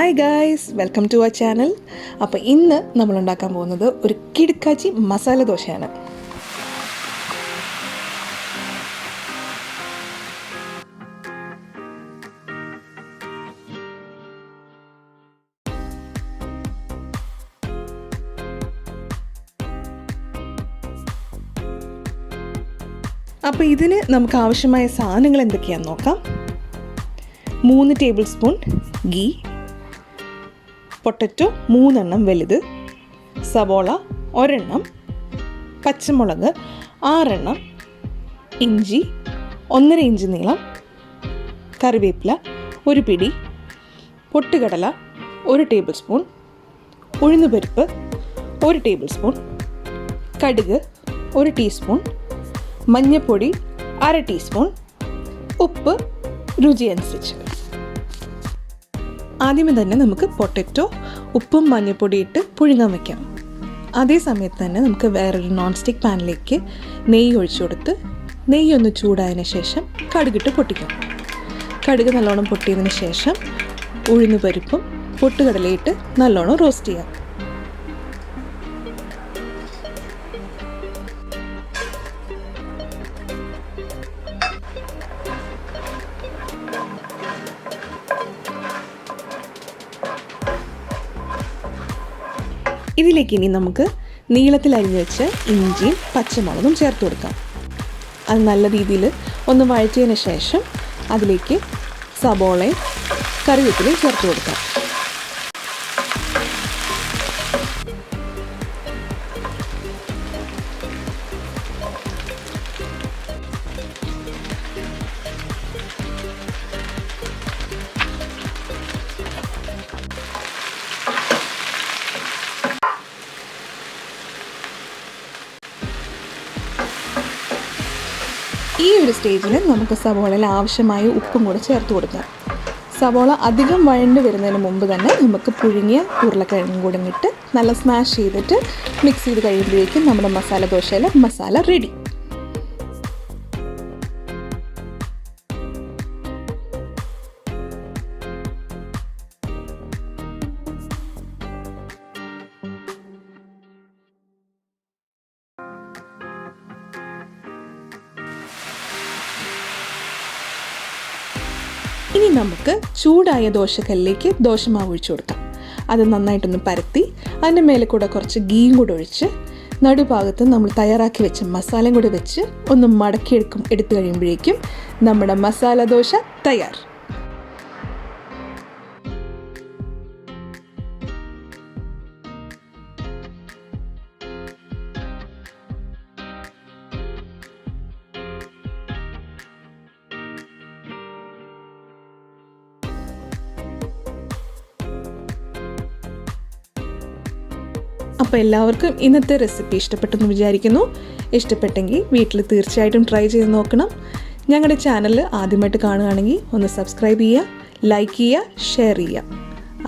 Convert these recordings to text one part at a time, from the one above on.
Hi guys, welcome to our channel. അപ്പോൾ ഇന്ന് നമ്മൾ ഉണ്ടാക്കാൻ പോകുന്നത് ഒരു കിടുക്കാച്ചി മസാല ദോശയാണ്. അപ്പോൾ ഇതിന് നമുക്ക് ആവശ്യമായ സാധനങ്ങൾ എന്തൊക്കെയാണെന്ന് നോക്കാം. 3 ടേബിൾ സ്പൂൺ ഗീ, പൊട്ടറ്റോ 3 എണ്ണം വലുത്, സവോള 1 എണ്ണം, പച്ചമുളക് 6 എണ്ണം, ഇഞ്ചി 1.5 ഇഞ്ച് നീളം, കറിവേപ്പില 1 പിടി, പൊട്ടുകടല 1 ടേബിൾ സ്പൂൺ, ഉഴുന്നുപരിപ്പ് 1 ടേബിൾ സ്പൂൺ, കടുക് 1 ടീസ്പൂൺ, മഞ്ഞൾപ്പൊടി 1/2 ടീസ്പൂൺ, ഉപ്പ് രുചി അനുസരിച്ച്. ആദ്യമേ തന്നെ നമുക്ക് പൊട്ടറ്റോ ഉപ്പും മഞ്ഞൾപ്പൊടി ഇട്ട് പുഴുങ്ങാൻ വയ്ക്കാം. അതേ സമയത്ത് തന്നെ നമുക്ക് വേറൊരു നോൺ സ്റ്റിക്ക് പാനിലേക്ക് നെയ്യ് ഒഴിച്ചു കൊടുത്ത് നെയ്യ് ഒന്ന് ചൂടായതിന് ശേഷം കടുകിട്ട് പൊട്ടിക്കാം. കടുക് നല്ലോണം പൊട്ടിയതിന് ശേഷം ഉഴുന്ന് പരിപ്പും പൊട്ടുകടലയിട്ട് നല്ലോണം റോസ്റ്റ് ചെയ്യാം. ഇതിലേക്ക് ഇനി നമുക്ക് നീളത്തിൽ അരിഞ്ഞു വെച്ച് ഇഞ്ചിയും പച്ചമുളകും ചേർത്ത് കൊടുക്കാം. അത് നല്ല രീതിയിൽ ഒന്ന് വഴറ്റിയതിന് ശേഷം അതിലേക്ക് സവോളയും കറിവേപ്പിലയും ചേർത്ത് കൊടുക്കാം. ഈ ഒരു സ്റ്റേജിൽ നമുക്ക് സവോളയിൽ ആവശ്യമായ ഉപ്പും കൂടെ ചേർത്ത് കൊടുക്കാം. സവോള അധികം വഴണ്ട് വരുന്നതിന് മുമ്പ് തന്നെ നമുക്ക് പുഴുങ്ങിയ ഉരുളക്കിഴങ്ങും കൂടെ ഇട്ട് നല്ല സ്മാഷ് ചെയ്തിട്ട് മിക്സ് ചെയ്ത് കഴിയുമ്പോഴേക്കും നമ്മുടെ മസാല ദോശയിലെ മസാല റെഡി. ഇനി നമുക്ക് ചൂടായ ദോശക്കല്ലിലേക്ക് ദോശമാവ് ഒഴിച്ചു കൊടുക്കാം. അത് നന്നായിട്ടൊന്ന് പരത്തി അതിൻ്റെ മേലെ കൂടെ കുറച്ച് ഗീയും കൂടെ ഒഴിച്ച് നടുഭാഗത്ത് നമ്മൾ തയ്യാറാക്കി വെച്ച മസാലയും കൂടെ വെച്ച് ഒന്ന് എടുത്തു കഴിയുമ്പോഴേക്കും നമ്മുടെ മസാല ദോശ തയ്യാർ. അപ്പോൾ എല്ലാവർക്കും ഇന്നത്തെ റെസിപ്പി ഇഷ്ടപ്പെട്ടെന്ന് വിചാരിക്കുന്നു. ഇഷ്ടപ്പെട്ടെങ്കിൽ വീട്ടിൽ തീർച്ചയായിട്ടും ട്രൈ ചെയ്ത് നോക്കണം. ഞങ്ങളുടെ ചാനൽ ആദ്യമായിട്ട് കാണുകയാണെങ്കിൽ ഒന്ന് സബ്സ്ക്രൈബ് ചെയ്യുക, ലൈക്ക് ചെയ്യുക, ഷെയർ ചെയ്യുക.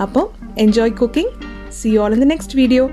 അപ്പോൾ enjoy cooking. See you all in the next video.